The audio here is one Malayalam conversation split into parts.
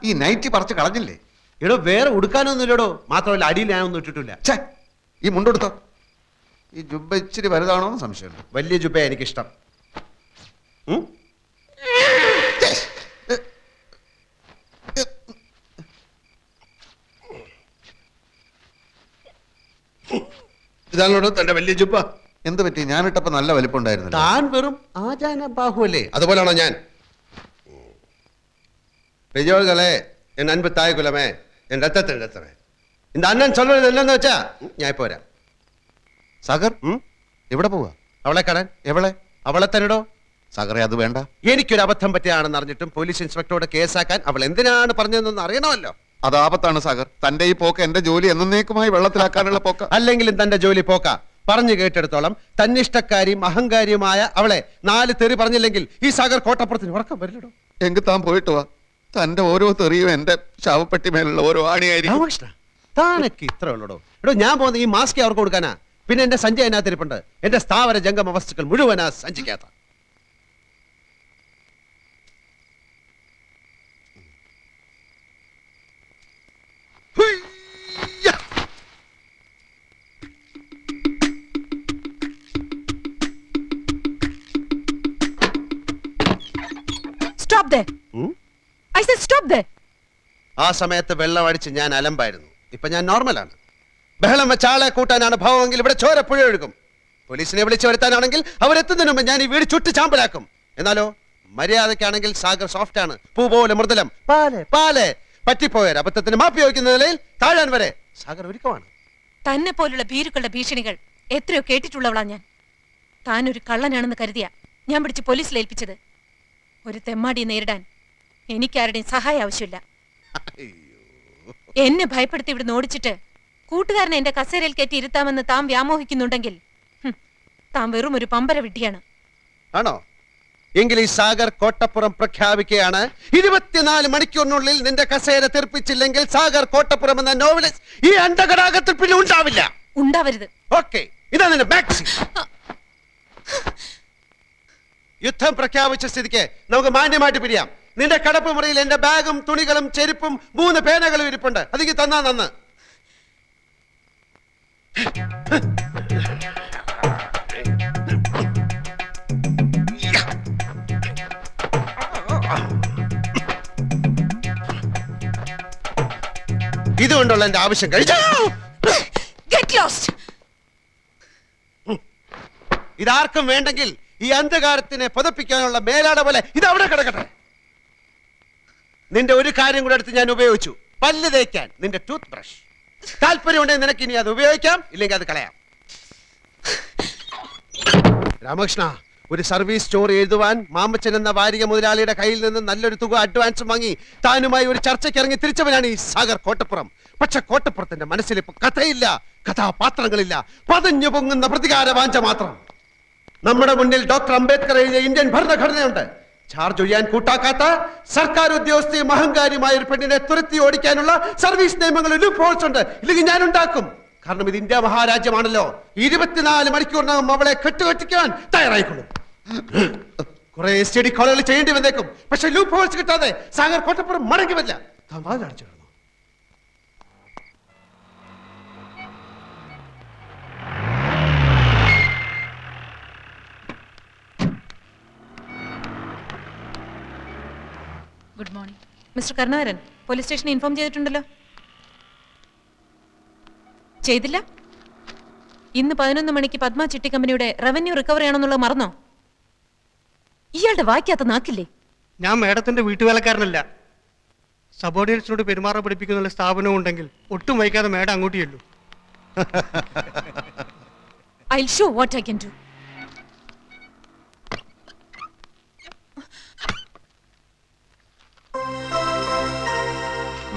ഈ നൈറ്റി പറിച്ച് കളഞ്ഞില്ലേ? എടോ വേറെ ഉടുക്കാനൊന്നുമില്ലടോ, മാത്രമല്ല അടിയിൽ ഞാനൊന്നും ഇട്ടിട്ടില്ല. ഛേ, ഈ മുണ്ടെടുത്തോ. ഈ ജുബ്ബ ഇച്ചിരി വലുതാണോ എന്ന് സംശയമുണ്ട്. വലിയ ജുബ എനിക്കിഷ്ടം. ഇതാണോ തന്റെ വലിയ ജുബ? എന്ത് പറ്റി? ഞാനിട്ടപ്പോ നല്ല വലിപ്പം ഉണ്ടായിരുന്നു. താൻ വെറും ആചാന ബാഹുവല്ലേ, അതുപോലാണോ ഞാൻ? பெரியோர்களே, என் அன்பு தாய் குலமே, என் ரத்தத்தின் ரத்தமே, இந்த அண்ணன் சொல்றது என்னன்னு വെച്ചാ ഞാൻ ഇപ്പോ വരാം. സാഗർ എവിടെ പോവാ? അവളെ കാണാൻ. എവളെ? അവളെ തന്നെടോ. സാഗറെ അത് വേണ്ട. എനിക്കൊരു അബദ്ധം പറ്റിയാണെന്ന് അറിഞ്ഞിട്ടും പോലീസ് ഇൻസ്പെക്ടറോട് കേസാക്കാൻ അവൾ എന്തിനാണ് പറഞ്ഞതെന്ന് അറിയണമല്ലോ. അത് ആപത്താണ് സാഗർ. തന്റെ ഈ പോക്ക് എന്റെ ജോലി എന്നേക്കുമായി വെള്ളത്തിലാക്കാനുള്ള പോക്ക. അല്ലെങ്കിലും തന്റെ ജോലി പോക്ക. പറഞ്ഞു കേട്ടെടുത്തോളം തന്നിഷ്ടക്കാരിയും അഹങ്കാരിയുമായ അവളെ 4 തെറി പറഞ്ഞില്ലെങ്കിൽ ഈ സാഗർ കോട്ടപ്പുറത്തിന് ഉറക്കം വരില്ലടോ. എങ്കിൽ താൻ പോയിട്ട് വാ. തന്റെ ഓരോ തെറിയും എന്റെ ശവപ്പെട്ടി മേലുള്ള ഓരോ ആണിയായിരിക്കും. താനൊക്കെ ഇത്ര ഉള്ളടോ. എടോ ഞാൻ പോകുന്ന ഈ മാസ്ക് അവർക്ക് കൊടുക്കാനാ. പിന്നെ എന്റെ സഞ്ചി അതിനകത്തിരിപ്പുണ്ട്. എന്റെ സ്ഥാവര ജംഗമ വസ്തുക്കൾ മുഴുവനാ സഞ്ചിക്കാത്ത. Stop there. I said stop there. ആ സമയത്ത് വെള്ളം അടിച്ച് ഞാൻ അലമ്പായിരുന്നു. ഇപ്പൊ ഞാൻ നോർമലാണ്. ബഹളം വെച്ച ആളെ കൂട്ടാനാണ് ഭാവമെങ്കിൽ ഇവിടെ ചോരപ്പുഴ ഒഴുകും. പോലീസിനെ വിളിച്ചു വരുത്താനാണെങ്കിൽ അവരെത്തുന്നതിന് മുമ്പ് ഞാൻ ഈ വീട് ചുട്ട് ചാമ്പലാക്കും. എന്നാലോ മര്യാദക്കാണെങ്കിൽ സാഗർ സോഫ്റ്റ് ആണ്, പൂ പോലെ മൃദുലം. പാലെ പാലെ പറ്റിപ്പോയ അബദ്ധത്തിന് മാപ്പി വയ്ക്കുന്ന നിലയിൽ താഴാൻ വരെ സാഗർ ഒരുക്കമാണ്. തന്നെ പോലുള്ള ഭീരുക്കളുടെ ഭീഷണികൾ എത്രയോ കേട്ടിട്ടുള്ളവളാ ഞാൻ. താൻ ഒരു കള്ളനാണെന്ന് കരുതിയ ഞാൻ പിടിച്ച് പോലീസിൽ ഏൽപ്പിച്ചത്. ഒരു തെമ്മാടിയെ നേരിടാൻ എനിക്കാരുടെയും സഹായം ആവശ്യമില്ല. എന്നെ ഭയപ്പെടുത്തി ഇവിടെ ഓടിച്ചിട്ട് കൂട്ടുകാരനെ എന്റെ കസേരയിൽ കയറ്റി ഇരുത്താമെന്ന് താൻ വ്യാമോഹിക്കുന്നുണ്ടെങ്കിൽ താൻ വെറും ഒരു പമ്പര വിഡ്ഢിയാണ്. ആണോ? എങ്കിൽ ഈ സാഗർ കോട്ടപ്പുറം പ്രഖ്യാപിക്കുകയാണ്. 24 മണിക്കൂറിനുള്ളിൽ നിന്റെ കസേര തെറിപ്പിച്ചില്ലെങ്കിൽ സാഗർ കോട്ടപ്പുറം എന്ന നോവലിസ്റ്റ് ഈ അണ്ടകടാകത്തിൽ പിന്നെ ഉണ്ടാവില്ല. ഉണ്ടാവരുത്. ഓക്കെ, ഇതാ നിന്റെ മാക്സി. യുദ്ധം പ്രഖ്യാപിച്ച സ്ഥിതിക്ക് നമുക്ക് മാന്യമായിട്ട് പിരിയാം. നിന്റെ കടപ്പ് മുറിയിൽ എന്റെ ബാഗും തുണികളും ചെരുപ്പും 3 പേനകളും ഇരിപ്പുണ്ട്. അതിക്ക് തന്നാ നന്ന്. ഇതുകൊണ്ടുള്ള എന്റെ ആവശ്യം കഴിച്ചു. ഇതാർക്കും വേണ്ടെങ്കിൽ ഈ അന്ധകാരത്തിനെ പുതപ്പിക്കാനുള്ള മേലാട പോലെ ഇതവിടെ കിടക്കട്ടെ. നിന്റെ ഒരു കാര്യം കൂടെ എടുത്ത് ഞാൻ ഉപയോഗിച്ചു. പല്ല് തേക്കാൻ നിന്റെ ടൂത്ത് ബ്രഷ്. താല്പര്യമുണ്ടെങ്കിൽ നിനക്ക് ഇനി അത് ഉപയോഗിക്കാം, ഇല്ലെങ്കിൽ അത് കളയാം. രാമകൃഷ്ണ, ഒരു സർവീസ് സ്റ്റോറി എഴുതുവാൻ മാമച്ചൻ എന്ന വാരിക മുതലാളിയുടെ കയ്യിൽ നിന്ന് നല്ലൊരു തുക അഡ്വാൻസ് വാങ്ങി താനുമായി ഒരു ചർച്ചയ്ക്ക് ഇറങ്ങി തിരിച്ചവനാണ് ഈ സാഗർ കോട്ടപ്പുറം. പക്ഷെ കോട്ടപ്പുറത്തിന്റെ മനസ്സിൽ ഇപ്പൊ കഥയില്ല, കഥാപാത്രങ്ങളില്ല, പതഞ്ഞു പൊങ്ങുന്ന പ്രതികാര വാഞ്ച മാത്രം. നമ്മുടെ മുന്നിൽ ഡോക്ടർ അംബേദ്കർ എഴുതിയ ഇന്ത്യൻ ഭരണഘടനയുണ്ട്. ചാർജ് ഒഴിയാൻ കൂട്ടാക്കാത്ത സർക്കാർ ഉദ്യോഗസ്ഥയും അഹങ്കാരിയുമായ ഒരു പെണ്ണിനെ തുരത്തി ഓടിക്കാനുള്ള സർവീസ് നിയമങ്ങളിൽ ലൂപ്പ് ഹോൾസ് ഉണ്ട്. ഇല്ലെങ്കിൽ ഞാൻ ഉണ്ടാക്കും. കാരണം ഇത് ഇന്ത്യ മഹാരാജ്യമാണല്ലോ. 24 മണിക്കൂറിനകം അവളെ കെട്ടുകെട്ടിക്കാൻ തയ്യാറായിക്കൊള്ളും. കുറെ സ്റ്റഡി കോളുകൾ ചെയ്യേണ്ടി വന്നേക്കും. പക്ഷെ ലൂപ്പ് ഹോൾസ് കിട്ടാതെ സാഗർ കോട്ടപ്പുറം മടങ്ങി വരില്ല. അടിച്ചു കിടന്നു. Good morning mister Karunakaran. Police സ്റ്റേഷനിൽ ഇൻഫോം ചെയ്തിട്ടുണ്ടല്ലോ. ചെയ്തില്ല? ഇന്ന് 11 മണിക്ക് പത്മ ചിട്ടി കമ്പനിയുടെ റവന്യൂ റിക്കവറി ആണെന്നുള്ളത് മറന്നോ? ഇയാളുടെ വായിക്കാത്ത നാക്കില്ലേ? ഞാൻ മേഡത്തിന്റെ വീട്ടുവേലക്കാരനല്ല. സബോർഡിനേറ്റ്സിനോട് പെരുമാറാൻ പഠിപ്പിക്കുന്ന സ്ഥാപനം ഉണ്ടെങ്കിൽ ഒട്ടും വൈകാതെ മേഡം അങ്ങോട്ട് ചെല്ലൂ. I'll show what I can do.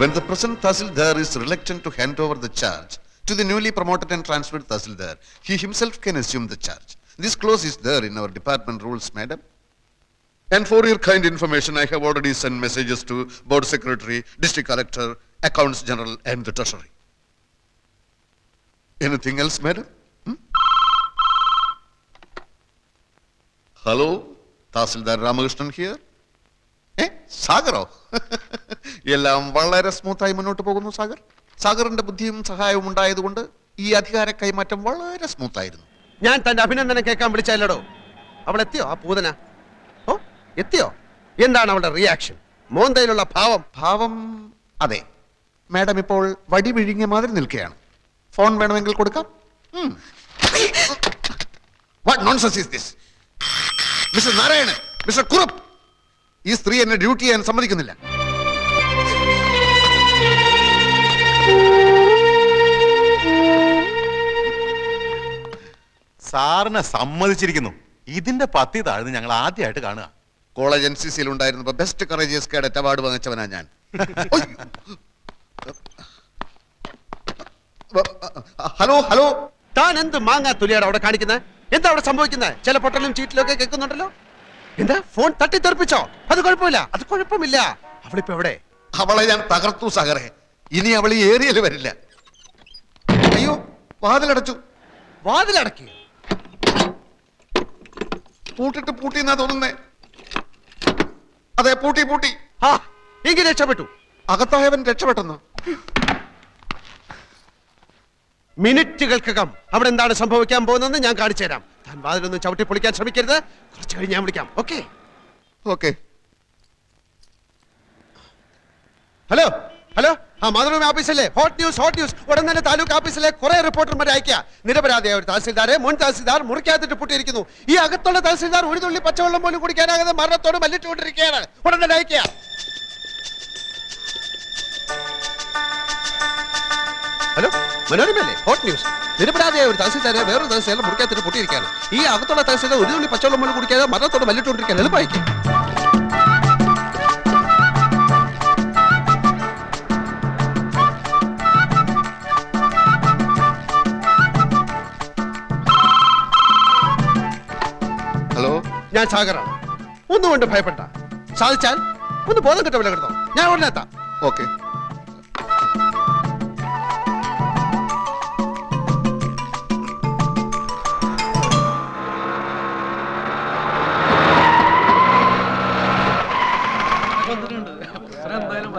When the present Tahsildar is reluctant to hand over the charge to the newly promoted and transferred Tahsildar, he himself can assume the charge. This clause is there in our department rules, madam. And for your kind information, I have already sent messages to Board Secretary, District Collector, Accounts General and the Treasury. Anything else, madam? Hello, Tahsildar Ramakrishnan here. Sagaro. എല്ലാം വളരെ സ്മൂത്തായി മുന്നോട്ട് പോകുന്നു സാഗർ. സാഗറിന്റെ ബുദ്ധിയും സഹായവും ഉണ്ടായതുകൊണ്ട് ഈ അധികാര കൈമാറ്റം വളരെ സ്മൂത്തായിരുന്നു. ഞാൻ തന്റെ അഭിനന്ദനം കേൾക്കാൻ വിളിച്ചല്ലോ. അവൾ എത്തിയോ ആ പൂതന? ഓ എത്തിയോ? എന്താണ് അവളുടെ റിയാക്ഷൻ? മോന്തയിലുള്ള ഭാവം? ഭാവം അതെ, മാഡം ഇപ്പോൾ വടി വിഴുങ്ങിയ മാതിരി നിൽക്കുകയാണ്. ഫോൺ വേണമെങ്കിൽ കൊടുക്കാം. What nonsense is this? Mister Narayanan, mister Kurup, ഈ സ്ത്രീ എന്നെ ഡ്യൂട്ടി ചെയ്യാൻ സമ്മതിക്കുന്നില്ല. സാറിനെ സമ്മതിച്ചിരിക്കുന്നു. ഇതിന്റെ പത്തി താഴ്ന്ന് ഞങ്ങൾ ആദ്യമായിട്ട് കാണുക. കോളേജ് NCC-യിൽ ഉണ്ടായിരുന്നപ്പോൾ ബെസ്റ്റ് കറേജിയസ് കേഡറ്റ് അവാർഡ് വാങ്ങിച്ചവനാ ഞാൻ. ഹലോ ഹലോ, താൻ എന്ത് മാങ്ങാ തുലിയാണ് അവിടെ കാണിക്കുന്നത്? എന്താ അവിടെ സംഭവിക്കുന്നത്? ചില പൊട്ടലും ചീറ്റിലും ഒക്കെ കേൾക്കുന്നുണ്ടല്ലോ. എന്താ ഫോൺ തട്ടിത്തെറിപ്പിച്ചോ? അത് കുഴപ്പമില്ല, അത് കുഴപ്പമില്ല. അവളിപ്പോ എവിടെ? അവളെ ഞാൻ തകർത്തു സാഗറെ. ഇനി അവൾ ഈ ഏരിയയിൽ വരില്ല. അയ്യോ, വാതിലടച്ചു. വാതിലടക്കി? പൂട്ടിട്ട് പൂട്ടിന്നാ തോന്നുന്നേ. അതെ, പൂട്ടി പൂട്ടി. ആ എങ്കിൽ രക്ഷപ്പെട്ടു. അകത്തായവൻ രക്ഷപ്പെട്ടെന്നോ? മിനിറ്റുകൾക്കകം അവിടെ എന്താണ് സംഭവിക്കാൻ പോകുന്നതെന്ന് ഞാൻ കാണിച്ചു തരാം. താൻ വാതിലൊന്നും ചവിട്ടി പൊളിക്കാൻ ശ്രമിക്കരുത്. കുറച്ച് കഴിഞ്ഞ് ഞാൻ വിളിക്കാം. Okay okay. ഹലോ ഹലോ, ആ മാതൃഭൂമി ഓഫീസല്ലേ? Hot news, hot news. ഉടൻ തന്നെ താലൂക്ക് ഓഫീസിലെ കുറെ റിപ്പോർട്ടർമാരെ അയക്കുക. നിരപരാധിയായ ഒരു തഹസിൽദാരെ മുൻ തഹസിൽദാർ മുറിക്കകത്തിട്ട് പൂട്ടിയിരിക്കുന്നു. ഈ അകത്തുള്ള തഹസിൽദാർ ഒരു തുള്ളി പച്ചവെള്ളം പോലും കുടിക്കാനാകാതെ മരണത്തോട് മല്ലിട്ടുകൊണ്ടിരിക്കുകയാണ്. ഉടൻ തന്നെ അയക്കുക. ഹലോ, മനോരമയല്ലേ? Hot news. നിരപരാധിയായ ഒരു തഹസിൽദാരെ വേറൊരു തഹസിൽദാരെ മുറിക്കകത്തിട്ട് പൂട്ടിയിരിക്കുകയാണ്. ഈ അകത്തുള്ള തഹസിൽദാർ ഒരു തുള്ളി പച്ചവെള്ളം പോലും കുടിക്കാതെ മരണത്തോട് മല്ലിട്ടുകൊണ്ടിരിക്കുകയാണ്. എളുപ്പമായിരിക്കും. ഹലോ, ഞാൻ സാഗറാണ്. ഒന്നുകൊണ്ട് ഭയപ്പെട്ട. സാധിച്ചാൽ ഒന്ന് ബോധം കിട്ട വില കിടന്നോ. ഞാൻ ഉടനെ എത്താം. ഓക്കെ.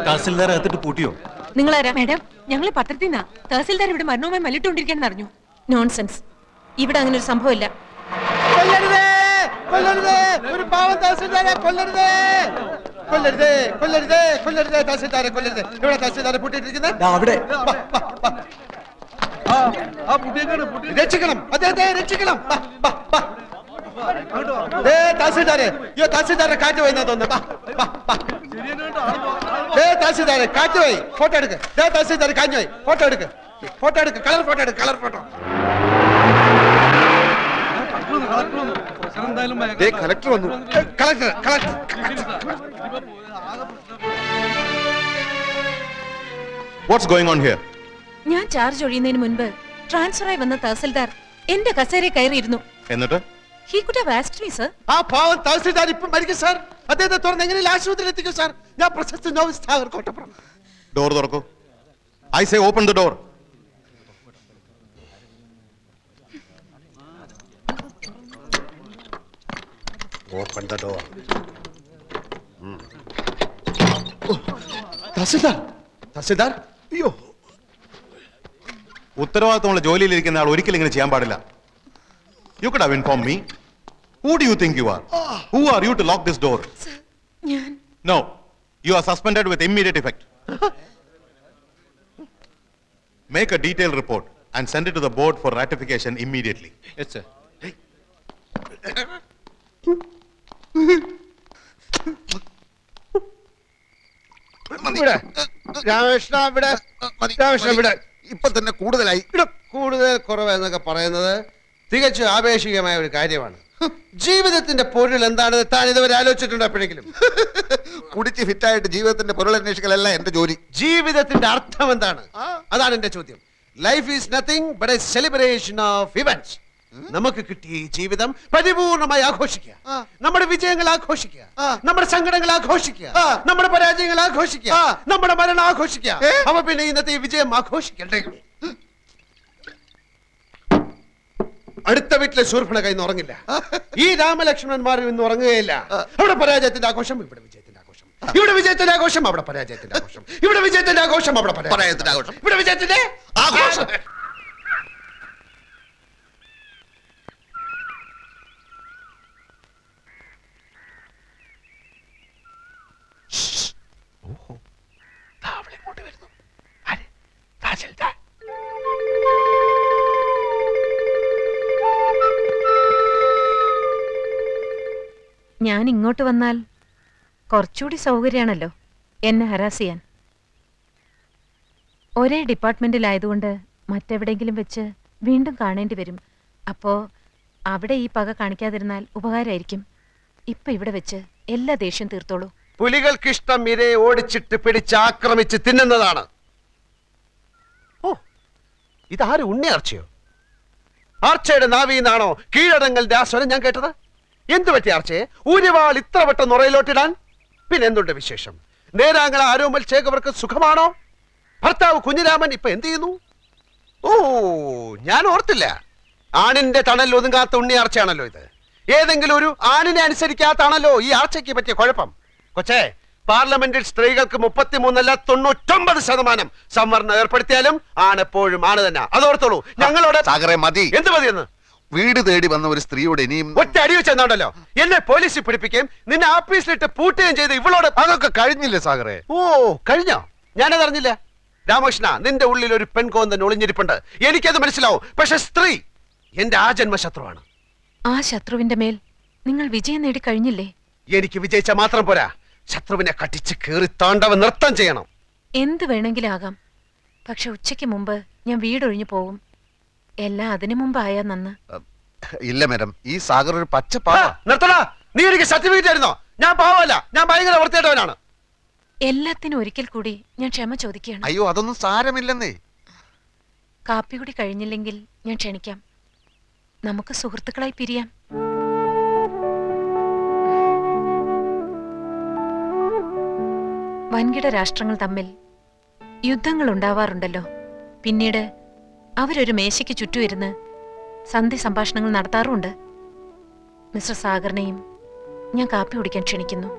തഹസിൽദാർ അകത്തിട്ട് പൂട്ടിയോ? നിങ്ങളാരാ? മാഡം, ഞങ്ങൾ പത്രത്തിൽ നിന്നാ. തഹസിൽദാർ ഇവിടെ മരണവുമായി മല്ലിട്ടുകൊണ്ടിരിക്കാന്ന് അറിഞ്ഞു. നോൺസെൻസ്. ഇവിടെ അങ്ങനെ ഒരു സംഭവമില്ല. കൊല്ലരുതേ, കൊല്ലരുതേ, ഒരു പാവം തഹസിൽദാരെ കൊല്ലരുതേ, കൊല്ലരുതേ, കൊല്ലരുതേ, കൊല്ലരുതേ, തഹസിൽദാരെ കൊല്ലരുതേ. ഇവിടെ തഹസിൽദാരെ പൂട്ടിയിട്ടിരിക്കുന്നത്. രക്ഷിക്കണം, അദ്ദേഹത്തെ രക്ഷിക്കണം. തഹസിൽദാരെ, അയ്യോ തഹസിൽദാരെ കാറ്റ് പോയി തോന്നുന്നു. തഹസിൽദാരെ കാറ്റ് പോയി. ഫോട്ടോ എടുക്ക്. തഹസിൽദാരെ കാഞ്ഞു പോയി. ഫോട്ടോ എടുക്ക്, ഫോട്ടോ എടുക്ക്. കളർ ഫോട്ടോ എടുക്ക്, കളർ ഫോട്ടോ. കളക്ടർ വന്നു. Collector, collector. What's going on here? ഞാൻ ചാർജ് ഒഴിയുന്നതിന് മുൻപ് ട്രാൻസ്ഫറായി വന്ന തഹസിൽദാർ എന്റെ കസേരയിൽ കയറിയിരുന്നു. എന്നിട്ട് He could have asked me, sir. ആ പാവം തഹസിൽദാർ ഇപ്പം മരിക്കും സാർ. അദ്ദേഹത്തെ തുറന്ന് എങ്ങനെയും ആശുപത്രിയിൽ എത്തിക്കും സാർ. ഞാൻ പ്രശസ്ത നോവലിസ്റ്റ് സാഗർ കോട്ടപ്പുറം. ഡോർ തുറക്കൂ. I say open the door. Open the door. Tahsildar, tahsildar, അയ്യോ. ഉത്തരവാദിത്തമുള്ള ജോലിയിലിരിക്കുന്ന ആൾ ഒരിക്കലും ഇങ്ങനെ ചെയ്യാൻ പാടില്ല. You could have informed me. Who do you think you are? Who are you to lock this door? Sir, ഞാൻ No. You are suspended with immediate effect. Make a detailed report and send it to the board for ratification immediately. Yes, sir. ഇവിടെ രാമകൃഷ്ണ, ഇവിടെ രാമകൃഷ്ണ, ഇവിടെ ഇപ്പൊ തന്നെ കൂടുതലായി. ഇവിടെ കൂടുതൽ കുറവ് എന്നൊക്കെ പറയുന്നത് തികച്ചും ആപേക്ഷികമായ ഒരു കാര്യമാണ്. ജീവിതത്തിന്റെ പൊരുൾ എന്താണെന്ന് താൻ ഇതുവരെ ആലോചിച്ചിട്ടുണ്ടോ എപ്പോഴെങ്കിലും? കുടിച്ച് ഫിറ്റായിട്ട് ജീവിതത്തിന്റെ പൊരുളന്വേഷിക്കലല്ല എന്റെ ജോലി. ജീവിതത്തിന്റെ അർത്ഥം എന്താണ്? അതാണ് എന്റെ ചോദ്യം. Life is nothing but A celebration of events. നമുക്ക് കിട്ടിയ ഈ ജീവിതം പരിപൂർണമായി ആഘോഷിക്കുക. നമ്മുടെ വിജയങ്ങൾ ആഘോഷിക്കുക, നമ്മുടെ സങ്കടങ്ങൾ ആഘോഷിക്കുക, നമ്മുടെ പരാജയങ്ങൾ ആഘോഷിക്കുക, നമ്മുടെ മരണം ആഘോഷിക്കുക. അപ്പൊ പിന്നെ ഇന്നത്തെ ഈ വിജയം ആഘോഷിക്കണ്ടേ? അടുത്ത വീട്ടിലെ ശൂർഭണ ഇന്ന് ഉറങ്ങില്ല. ഈ രാമലക്ഷ്മണന്മാർ ഇന്ന് ഉറങ്ങുകയില്ല. അവിടെ പരാജയത്തിന്റെ ആഘോഷം, ഇവിടെ വിജയത്തിന്റെ ആഘോഷം. ഇവിടെ വിജയത്തിന്റെ ആഘോഷം, അവിടെ പരാജയത്തിന്റെ ആഘോഷം. ഇവിടെ വിജയത്തിന്റെ ആഘോഷം, അവിടെ പരാജയത്തിന്റെ ആഘോഷം. ഇവിടെ വിജയത്തിന്റെ ആഘോഷം. ഞാൻ ഇങ്ങോട്ട് വന്നാൽ കുറച്ചുകൂടി സൗകര്യമാണല്ലോ എന്നെ ഹരാസ് ചെയ്യാൻ. ഒരേ ഡിപ്പാർട്ട്മെന്റിലായതുകൊണ്ട് മറ്റെവിടെയെങ്കിലും വെച്ച് വീണ്ടും കാണേണ്ടി വരും. അപ്പോ അവിടെ ഈ പക കാണിക്കാതിരുന്നാൽ ഉപകാരമായിരിക്കും. ഇപ്പൊ ഇവിടെ വെച്ച് എല്ലാ ദേഷ്യം തീർത്തോളൂ. പുലികൾക്കിഷ്ടം ഇരയെ ഓടിച്ചിട്ട് പിടിച്ച് ആക്രമിച്ച് തിന്നുന്നതാണ്. ഓ, ഇതാര് ഉണ്ണിയാർച്ചയോ? ആർച്ചയുടെ നാവിന്നാണോ കീഴടങ്ങളുടെ ആ സ്വരം ഞാൻ കേട്ടത്? എന്തു പറ്റി ആർച്ചയെ ഊരിവാൾ ഇത്ര വട്ടം നുറയിലോട്ടിടാൻ? പിന്നെന്തുണ്ട് വിശേഷം? നേരാങ്ങള ആരോമൽ ചേകവർക്ക് സുഖമാണോ? ഭർത്താവ് കുഞ്ഞിരാമൻ ഇപ്പൊ എന്ത് ചെയ്യുന്നു? ഓ, ഞാൻ ഓർത്തില്ല. ആണിന്റെ തണൽ ഒതുങ്ങാത്ത ഉണ്ണിയാർച്ചയാണല്ലോ ഇത്. ഏതെങ്കിലും ഒരു ആണിനെ അനുസരിക്കാത്താണല്ലോ ഈ ആർച്ചയ്ക്ക് പറ്റിയ കുഴപ്പം. കൊച്ചേ, പാർലമെന്റിൽ സ്ത്രീകൾക്ക് 33 99% സംവരണം ഏർപ്പെടുത്തിയാലും ആണെപ്പോഴും ആണ് തന്നെ. അതോർത്തോളൂ. ഞങ്ങളോട് സാഗറെ മതി. എന്ത് മതിയെന്ന്? വീട് തേടി വന്ന ഒരു സ്ത്രീയോട് ഇനിയും ഒറ്റ അടി വെച്ചെന്നാണല്ലോ എന്നെ പോലീസിൽ പിടിപ്പിക്കുകയും നിന്നെ ആഫീസിലിട്ട് പൂട്ടുകയും ചെയ്ത് ഇവളോട്. അതൊക്കെ കഴിഞ്ഞില്ലേ സാഗറെ? ഓ, കഴിഞ്ഞോ? ഞാനത് അറിഞ്ഞില്ല. രാമകൃഷ്ണ, നിന്റെ ഉള്ളിൽ ഒരു പെൺകോന്തൻ ഒളിഞ്ഞിരിപ്പുണ്ട്. എനിക്കത് മനസ്സിലാവും. പക്ഷെ സ്ത്രീ എന്റെ ആ ജന്മശത്രുവാണ്. ആ ശത്രുവിന്റെ മേൽ നിങ്ങൾ വിജയം നേടി കഴിഞ്ഞില്ലേ? എനിക്ക് വിജയിച്ച മാത്രം പോരാ, ശത്രുവിനെ കട്ടിച്ച് കീറി താണ്ടവ നൃത്തം ചെയ്യണം. എന്ത് വേണമെങ്കിലും ആകാം. പക്ഷെ ഉച്ചയ്ക്ക് മുമ്പ് ഞാൻ വീടൊഴിഞ്ഞു പോവും. എല്ലാം അതിനു മുമ്പായാ നന്ന്. ഇല്ല മാഡം, ഈ സാഗർ ഒരു പച്ച ആ, പാവ. നിർത്തടാ. നീ എനിക്ക് സർട്ടിഫിക്കറ്റ് ആയിരുന്നോ? ഞാൻ പാവമല്ല, ഞാൻ ഭയങ്കര വൃത്തിയായിട്ടവനാണ്. എല്ലാത്തിനും ഒരിക്കൽ കൂടി ഞാൻ ക്ഷമ ചോദിക്കുകയാണ്. അയ്യോ, അതൊന്നും സാരമില്ലെന്നേ. കാപ്പി കൂടി കഴിഞ്ഞില്ലെങ്കിൽ ഞാൻ ക്ഷണിക്കാം. നമുക്ക് സുഹൃത്തുക്കളായി പിരിയാം. വൻകിട രാഷ്ട്രങ്ങൾ തമ്മിൽ യുദ്ധങ്ങൾ ഉണ്ടാവാറുണ്ടല്ലോ. പിന്നീട് അവരൊരു മേശയ്ക്ക് ചുറ്റും ഇരുന്ന് സന്ധി സംഭാഷണങ്ങൾ നടത്താറുമുണ്ട്. മിസ്റ്റർ സാഗറിനെയും ഞാൻ കാപ്പി കുടിക്കാൻ ക്ഷണിക്കുന്നു.